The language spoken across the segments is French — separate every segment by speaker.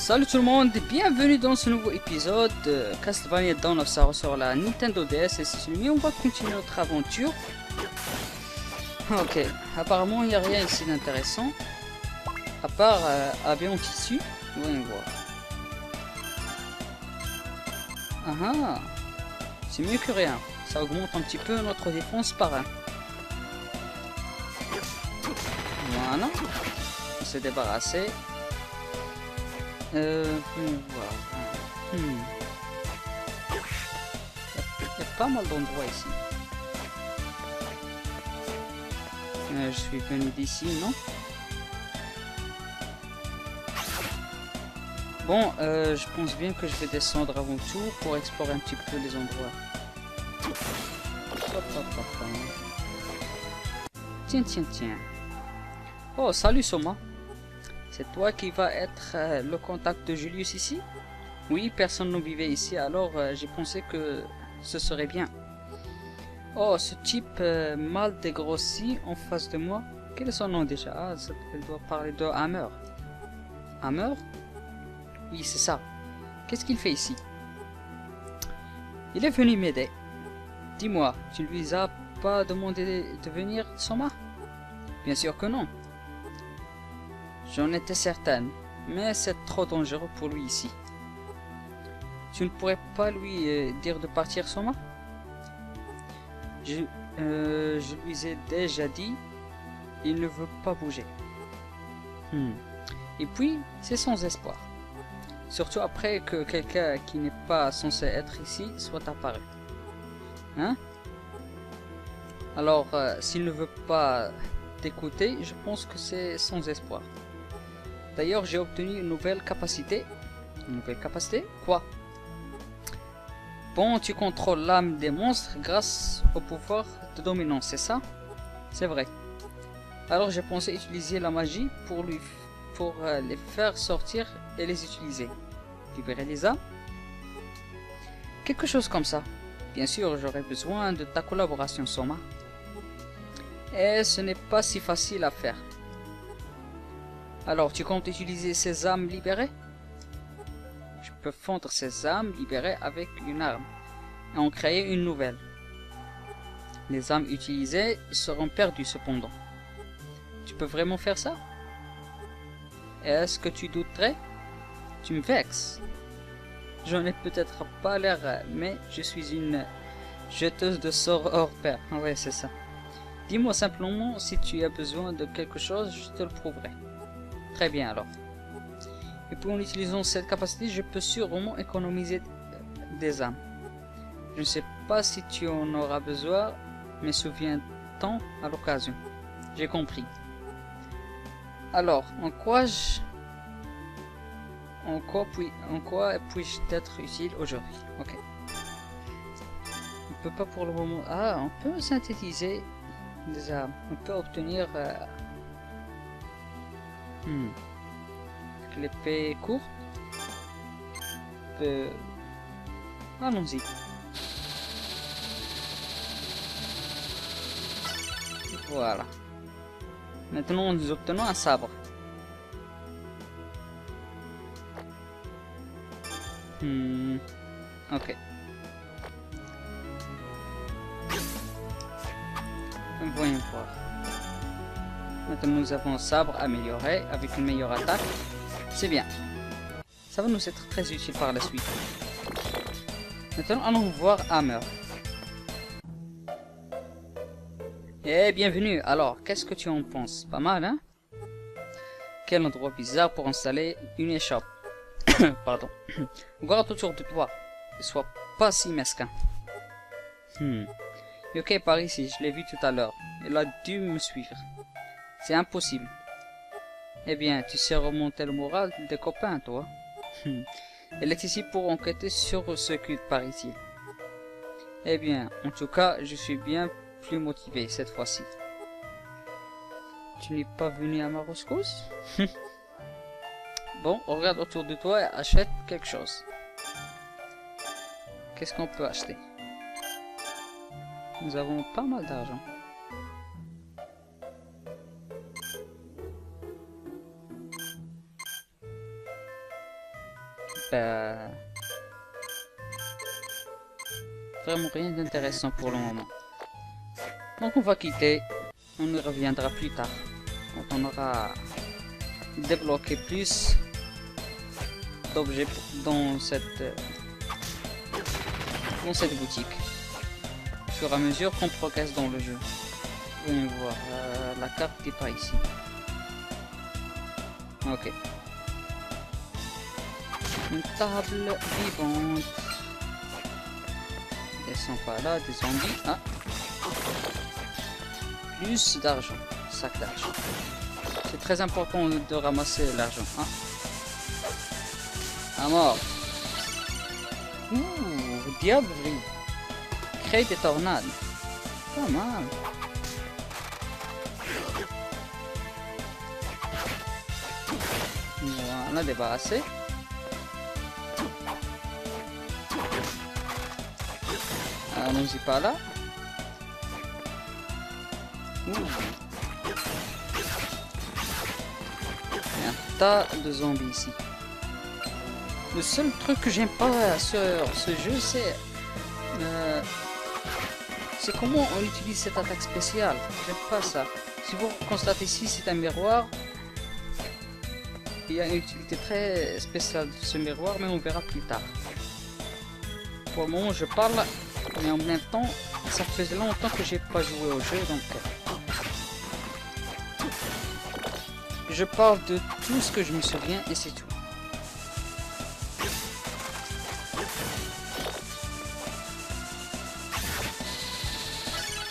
Speaker 1: Salut tout le monde et bienvenue dans ce nouveau épisode de Castlevania Dawn of Sorrow sur la Nintendo DS et c'est celui on va continuer notre aventure. Ok, apparemment il n'y a rien ici d'intéressant à part habiller en tissu, voyons voir. Ah ah, c'est mieux que rien, ça augmente un petit peu notre défense par un. Voilà, on s'est débarrassé. Voir. Il y a pas mal d'endroits ici. Je suis venu d'ici, non? Bon, je pense bien que je vais descendre avant tout pour explorer un petit peu les endroits. Hop, hop, hop, hop. Tiens, tiens, tiens. Oh, salut Soma. C'est toi qui vas être le contact de Julius ici? Oui, personne ne vivait ici, alors j'ai pensé que ce serait bien. Oh, ce type mal dégrossi en face de moi. Quel est son nom déjà? Ah, elle doit parler de Hammer. Hammer? Oui, c'est ça. Qu'est-ce qu'il fait ici? Il est venu m'aider. Dis-moi, tu ne lui as pas demandé de venir, Soma? Bien sûr que non. J'en étais certaine, mais c'est trop dangereux pour lui ici. Tu ne pourrais pas lui dire de partir, Soma? Je lui ai déjà dit, il ne veut pas bouger. Et puis, c'est sans espoir. Surtout après que quelqu'un qui n'est pas censé être ici soit apparu. Hein? Alors, s'il ne veut pas t'écouter, je pense que c'est sans espoir. D'ailleurs, j'ai obtenu une nouvelle capacité. Une nouvelle capacité? Quoi? Bon, tu contrôles l'âme des monstres grâce au pouvoir de dominance, c'est ça? C'est vrai. Alors j'ai pensé utiliser la magie pour les faire sortir et les utiliser. Libérer les âmes? Quelque chose comme ça. Bien sûr, j'aurai besoin de ta collaboration, Soma. Et ce n'est pas si facile à faire. Alors, tu comptes utiliser ces âmes libérées? Je peux fondre ces âmes libérées avec une arme et en créer une nouvelle. Les âmes utilisées seront perdues cependant. Tu peux vraiment faire ça? Est-ce que tu douterais? Tu me vexes. J'en ai peut-être pas l'air, mais je suis une jeteuse de sorts hors pair. Ouais, c'est ça. Dis-moi simplement si tu as besoin de quelque chose, je te le prouverai. Très bien alors. Et puis en utilisant cette capacité, je peux sûrement économiser des âmes. Je ne sais pas si tu en auras besoin, mais souviens-t'en à l'occasion. J'ai compris. Alors, en quoi puis-je t'être utile aujourd'hui? Ok. On peut pas pour le moment. Ah, on peut synthétiser des armes. On peut obtenir l'épée courte. Allons-y. Voilà. Maintenant, nous obtenons un sabre. Ok. Voyons voir. Maintenant, nous avons un sabre amélioré avec une meilleure attaque. C'est bien. Ça va nous être très utile par la suite. Maintenant, allons voir Hammer. Eh, bienvenue. Alors, qu'est-ce que tu en penses? Pas mal, hein? Quel endroit bizarre pour installer une échoppe. Pardon. Regarde autour de toi. Ne sois pas si mesquin. Ok, par ici, je l'ai vu tout à l'heure. Elle a dû me suivre. C'est impossible. Eh bien, tu sais remonter le moral des copains, toi. Elle est ici pour enquêter sur ce culte par ici. Eh bien, en tout cas, je suis bien plus motivé cette fois-ci. Tu n'es pas venu à ma rescousse? Bon, regarde autour de toi et achète quelque chose. Qu'est-ce qu'on peut acheter? Nous avons pas mal d'argent. Vraiment rien d'intéressant pour le moment. Donc on va quitter. On y reviendra plus tard. Quand on aura débloqué plus d'objets dans cette boutique. Au fur et à mesure qu'on progresse dans le jeu. Vous allez voir, la carte n'est pas ici. Ok. Une table vivante. Descends pas là, des zombies. Ah. Plus d'argent. Sac d'argent. C'est très important de ramasser l'argent. Ah. À mort. Ouh, diablerie. Crée des tornades. Pas mal. Voilà, débarrassé. Allons-y par là. Ouh. Il y a un tas de zombies ici. Le seul truc que j'aime pas sur ce jeu, c'est comment on utilise cette attaque spéciale. J'aime pas ça. Si vous constatez ici, c'est un miroir. Il y a une utilité très spéciale de ce miroir, mais on verra plus tard. Pour le moment, je parle, mais en même temps, ça faisait longtemps que j'ai pas joué au jeu, donc je parle de tout ce que je me souviens et c'est tout.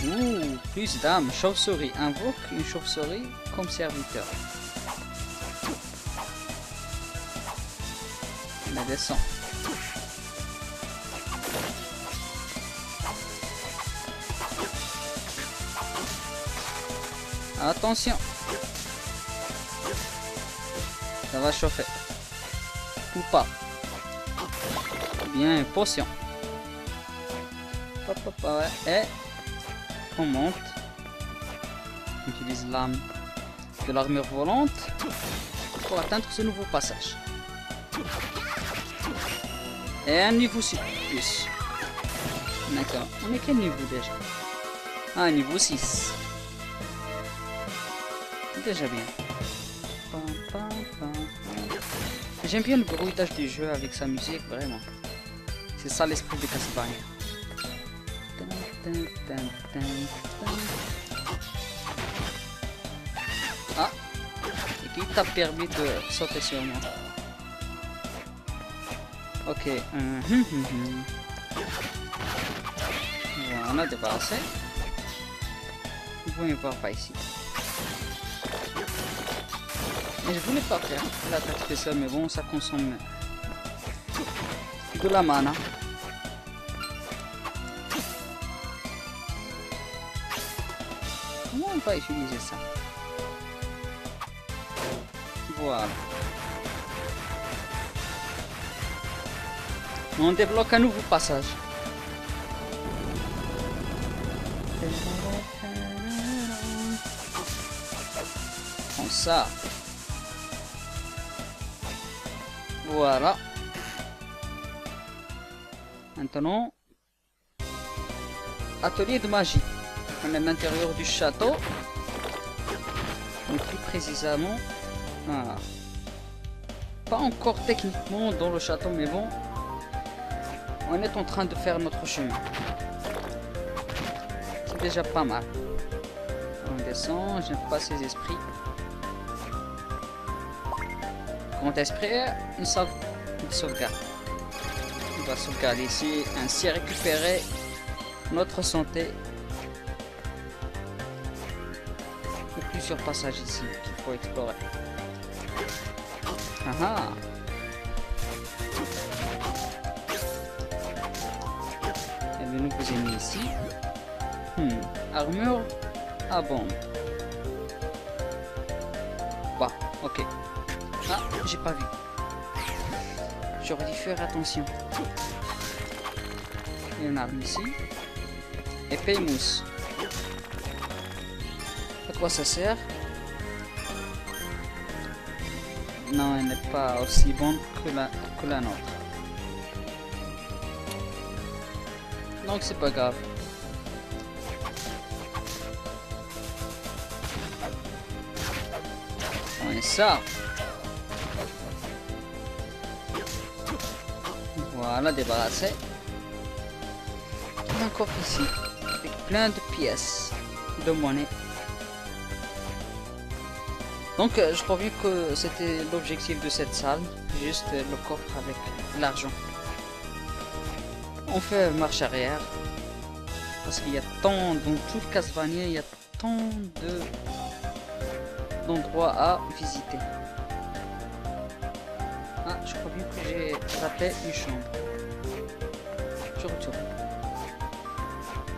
Speaker 1: Ouh, plus d'âme, chauve-souris. Invoque une chauve-souris comme serviteur. On descend. Attention. Ça va chauffer. Ou pas. Bien, une potion. Hop, hop, ouais. Et on monte. On utilise l'âme de l'armure volante pour atteindre ce nouveau passage. Et un niveau plus. D'accord. On est quel niveau déjà? Ah, niveau 6. Déjà bien. J'aime bien le bruitage du jeu avec sa musique, vraiment. C'est ça l'esprit de Castlevania. Ah, et qui t'a permis de sauter sur moi? Ok. Voilà, débarrassé. Vous pouvez voir pas ici. Et je voulais pas faire l'attaque spéciale, mais bon, ça consomme de la mana. Comment on va utiliser ça? Voilà. On débloque un nouveau passage. Prends ça. Voilà. Maintenant, atelier de magie. On est à l'intérieur du château. Mais plus précisément, pas encore techniquement dans le château, mais bon, on est en train de faire notre chemin. C'est déjà pas mal. On descend, j'aime pas ces esprits. Grand esprit, une sauvegarde. On va sauvegarder ici, ainsi récupérer notre santé. Il y a plusieurs passages ici qu'il faut explorer. Ah. Il y a de nouveaux ennemis ici. Armure à bombe. Bah, ok. Ah, j'ai pas vu. J'aurais dû faire attention. Il y a une arme ici. Épée mousse. À quoi ça sert? Non, elle n'est pas aussi bonne que la que la nôtre. Donc c'est pas grave. On est ça. Voilà, débarrassé. Un coffre ici, avec plein de pièces de monnaie. Donc je crois bien que c'était l'objectif de cette salle, juste le coffre avec l'argent. On fait marche arrière, parce qu'il y a tant, dans tout Castlevania, il y a tant d'endroits à visiter. Ah, je crois bien que j'ai raté une chambre. Je retourne.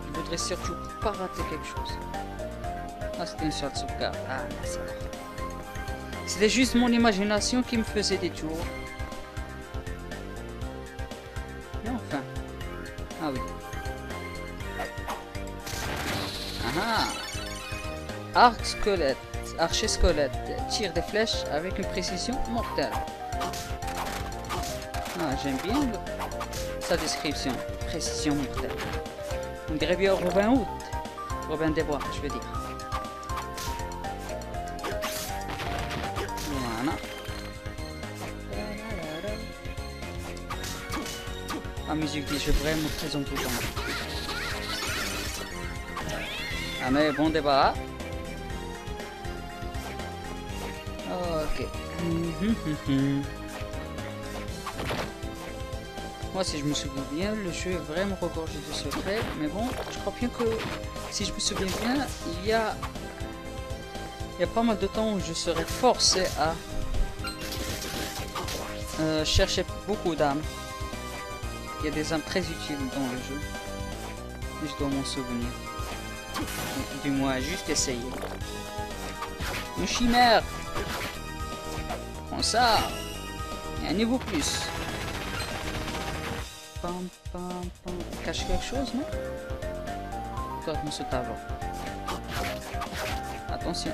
Speaker 1: Je voudrais surtout pas rater quelque chose. Ah, c'était une sorte de sauvegarde. Ah, d'accord. C'était juste mon imagination qui me faisait des tours. Mais enfin. Ah oui. Ah ah. Arc squelette. Archer squelette. Tire des flèches avec une précision mortelle. Ah, j'aime bien sa description. Précision mortelle. On dirait bien Robin Hood. Robin des Bois, je veux dire. Voilà. La musique du jeu vraiment très envoûtante. Ah mais bon débarras. Ok. Moi, si je me souviens bien, le jeu est vraiment regorgé de secrets. Mais bon, je crois bien que, si je me souviens bien, il y a pas mal de temps où je serais forcé à chercher beaucoup d'âmes. Il y a des âmes très utiles dans le jeu. Et je dois m'en souvenir. Du moins, juste essayer. Une chimère. Prends ça. Et un niveau plus. Pam, pam, pam. Cache quelque chose, non? Regarde-moi ce tableau. Attention.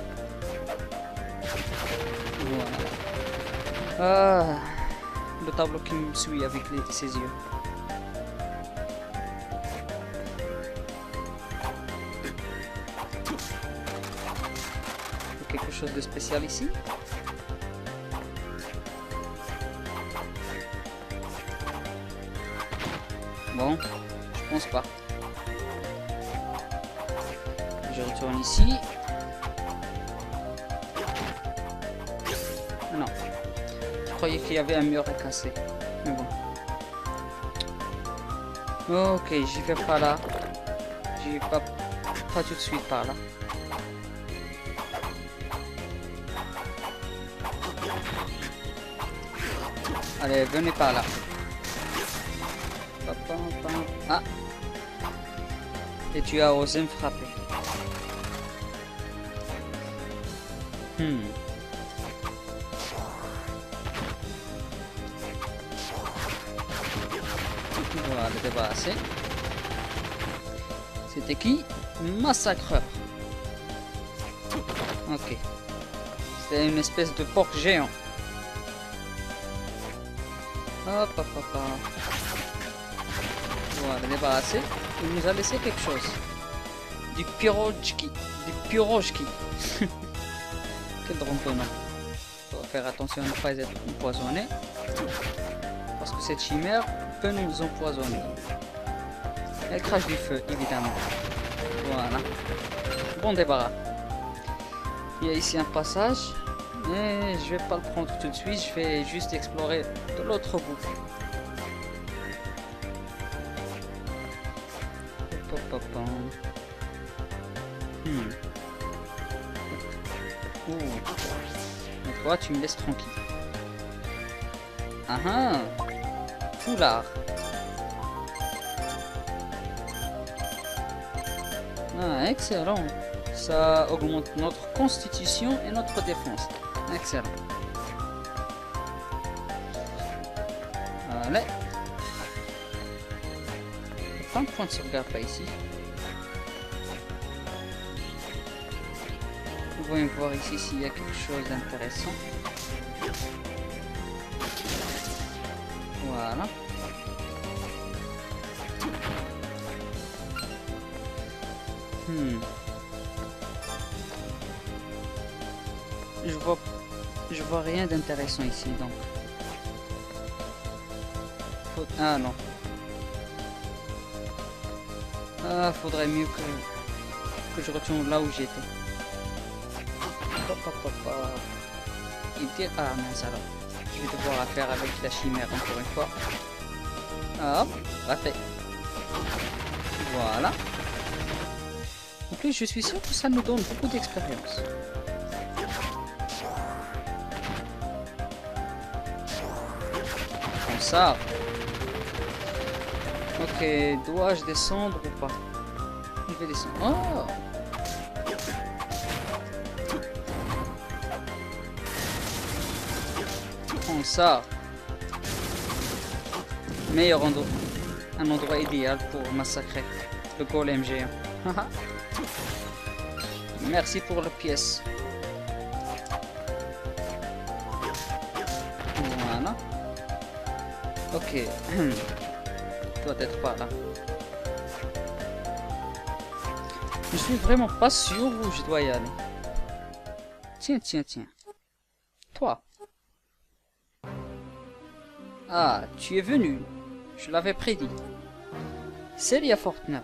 Speaker 1: Voilà. Ah, le tableau qui me suit avec ses yeux. Quelque chose de spécial ici? Bon, je pense pas. Je retourne ici. Non. Je croyais qu'il y avait un mur à casser. Mais bon. Ok, j'y vais pas là. J'y vais pas tout de suite par là. Allez, venez par là. Ah. Et tu as osé me frapper. Voilà, débarrassé. C'était qui? Massacreur. Ok. C'était une espèce de porc géant. Hop, hop, hop, hop. Voilà, débarrassé. Il nous a laissé quelque chose. Du pirojki. Du pirojki. Quel drôle de nom. Il faut faire attention à ne pas être empoisonné. Parce que cette chimère peut nous empoisonner. Elle crache du feu, évidemment. Voilà. Bon débarras. Il y a ici un passage. Mais je vais pas le prendre tout de suite. Je vais juste explorer de l'autre bout. Et toi, tu me laisses tranquille. Ah ah. Foulard. Ah, excellent. Ça augmente notre constitution et notre défense. Excellent. Allez. Pas un point de sauvegarde là ici. Voyons voir ici s'il y a quelque chose d'intéressant. Voilà. Je vois rien d'intéressant ici, donc. Ah non. Ah, faudrait mieux que je retourne là où j'étais. Il tire. Ah mince alors. Je vais devoir faire avec la chimère encore une fois. Hop, parfait. Voilà. En plus, je suis sûr que ça nous donne beaucoup d'expérience. Comme ça. Ok, dois-je descendre ou pas? Je vais descendre. Oh! Comme ça. Meilleur endroit. Un endroit idéal pour massacrer le golem géant. Merci pour la pièce. Voilà. Ok. Doit être par là. Je suis vraiment pas sûr où je dois y aller. Tiens. Toi. Ah, tu es venu. Je l'avais prédit. Celia Fortner.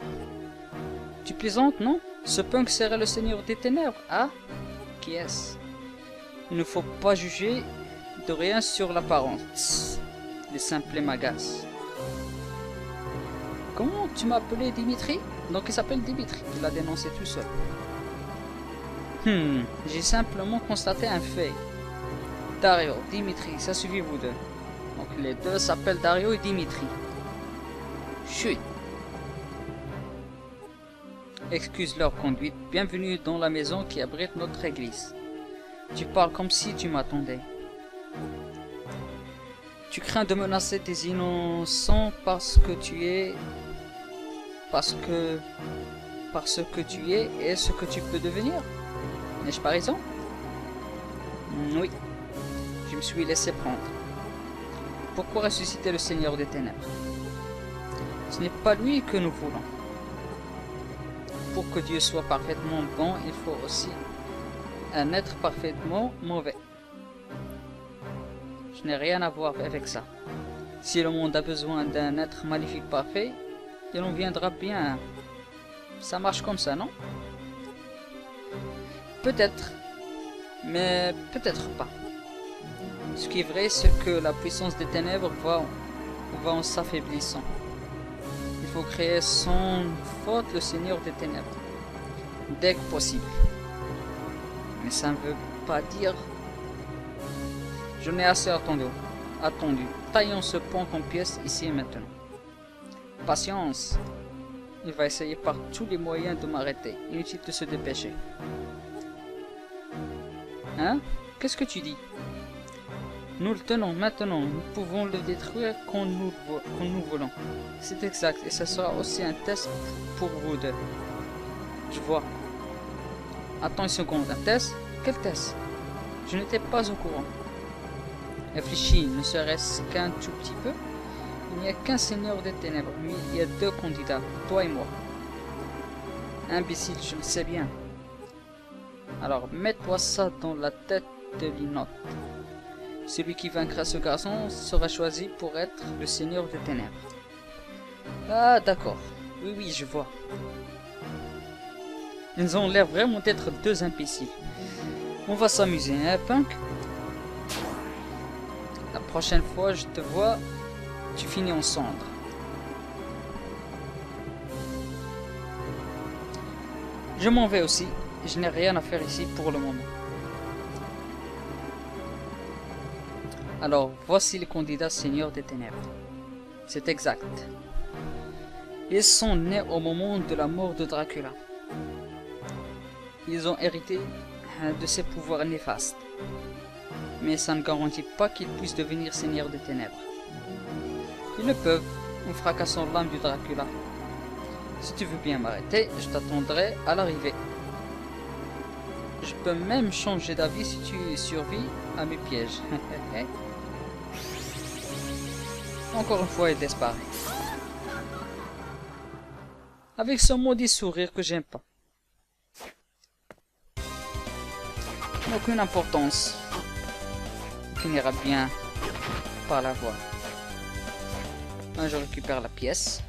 Speaker 1: Tu plaisantes, non? Ce punk serait le seigneur des ténèbres. Ah? Qui est-ce? Il ne faut pas juger de rien sur l'apparence. Les simples m'agacent. Comment tu m'as appelé Dimitri? Donc il s'appelle Dimitri. Il l'a dénoncé tout seul. J'ai simplement constaté un fait. Dario, Dimitri, ça suffit vous deux. Donc les deux s'appellent Dario et Dimitri. Chut. Excuse leur conduite. Bienvenue dans la maison qui abrite notre église. Tu parles comme si tu m'attendais. Tu crains de menacer des innocents parce que tu es... Parce que tu es et ce que tu peux devenir. N'ai-je pas raison? Oui. Je me suis laissé prendre. Pourquoi ressusciter le Seigneur des Ténèbres? Ce n'est pas lui que nous voulons. Pour que Dieu soit parfaitement bon, il faut aussi un être parfaitement mauvais. Je n'ai rien à voir avec ça. Si le monde a besoin d'un être maléfique parfait, il en viendra bien. Ça marche comme ça, non? Peut-être, mais peut-être pas. Ce qui est vrai, c'est que la puissance des ténèbres va en s'affaiblissant. Il faut créer sans faute le Seigneur des ténèbres, dès que possible. Mais ça ne veut pas dire... Je n'ai assez attendu. Taillons ce pont en pièces ici et maintenant. Patience. Il va essayer par tous les moyens de m'arrêter. Inutile de se dépêcher. Hein? Qu'est-ce que tu dis? Nous le tenons maintenant. Nous pouvons le détruire quand nous voulons. C'est exact. Et ce sera aussi un test pour vous deux. Je vois. Attends une seconde. Un test? Quel test? Je n'étais pas au courant. Réfléchis, ne serait-ce qu'un tout petit peu? Il n'y a qu'un seigneur des ténèbres, mais il y a deux candidats, toi et moi. Imbécile, je le sais bien. Alors, mets-toi ça dans la tête de Linotte. Celui qui vaincra ce garçon sera choisi pour être le seigneur des ténèbres. Ah, d'accord. Oui, je vois. Ils ont l'air vraiment d'être deux imbéciles. On va s'amuser, hein, Punk? La prochaine fois, je te vois, tu finis en cendres. Je m'en vais aussi. Je n'ai rien à faire ici pour le moment. Alors, voici les candidats seigneurs des ténèbres. C'est exact. Ils sont nés au moment de la mort de Dracula. Ils ont hérité de ses pouvoirs néfastes. Mais ça ne garantit pas qu'ils puissent devenir seigneurs des ténèbres. Ils le peuvent, en fracassant l'âme du Dracula. Si tu veux bien m'arrêter, je t'attendrai à l'arrivée. Je peux même changer d'avis si tu survis à mes pièges. Encore une fois, il disparaît. Avec ce maudit sourire que j'aime pas. Aucune importance. Il finira bien par la voir. Là, je récupère la pièce.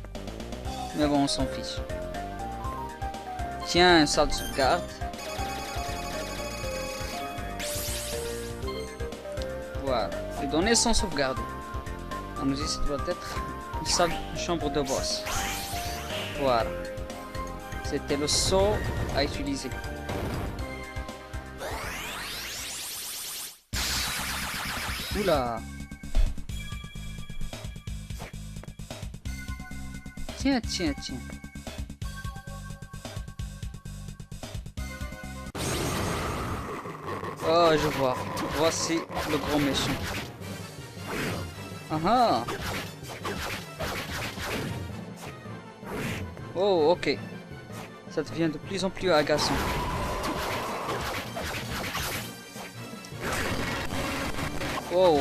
Speaker 1: Mais bon, on s'en fiche. Tiens, une salle de sauvegarde. Voilà. Les données sont sauvegardées. On nous dit que ça doit être une chambre de boss. Voilà. C'était le saut à utiliser. Oula. Tiens. Oh, je vois. Voici le gros méchant. Ah. Oh, ok. Ça devient de plus en plus agaçant. Oh.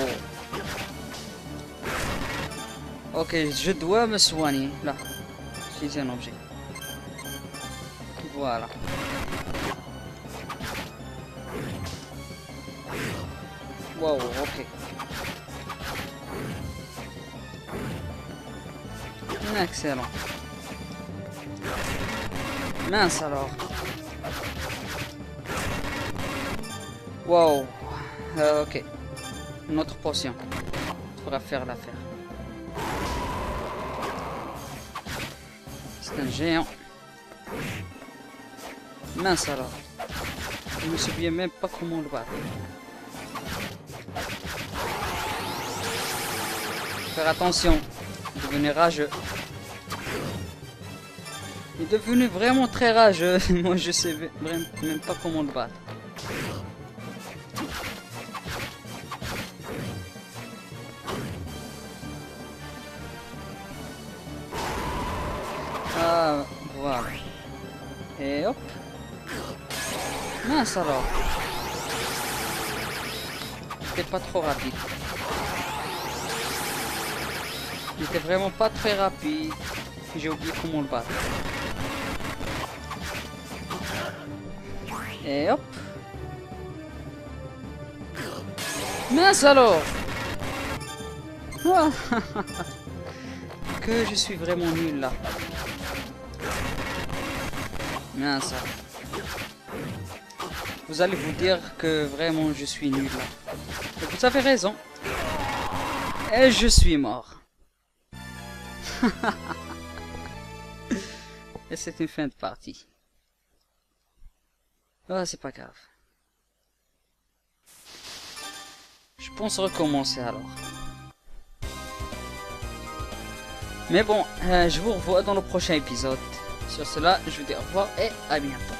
Speaker 1: Ok, je dois me soigner. Là. J'ai un objet. Voilà. Wow, ok. Excellent. Mince alors. Wow. Ok. Une autre potion. Ça pourra faire l'affaire. C'est un géant. Mince alors. Je me souviens même pas comment le battre. Faire attention. Devenez rageux. Il est devenu vraiment très rageux. Moi je sais même pas comment le battre. Ah, voilà. Et hop. Mince alors. C'était pas trop rapide. Il était vraiment pas très rapide. J'ai oublié comment le battre. Et hop. Mince alors. Ah, que je suis vraiment nul là. Mince alors. Vous allez vous dire que vraiment je suis nul là. Et vous avez raison. Et je suis mort. Et c'est une fin de partie. Ah, c'est pas grave. Je pense recommencer alors. Mais bon, je vous revois dans le prochain épisode. Sur cela, je vous dis au revoir et à bientôt.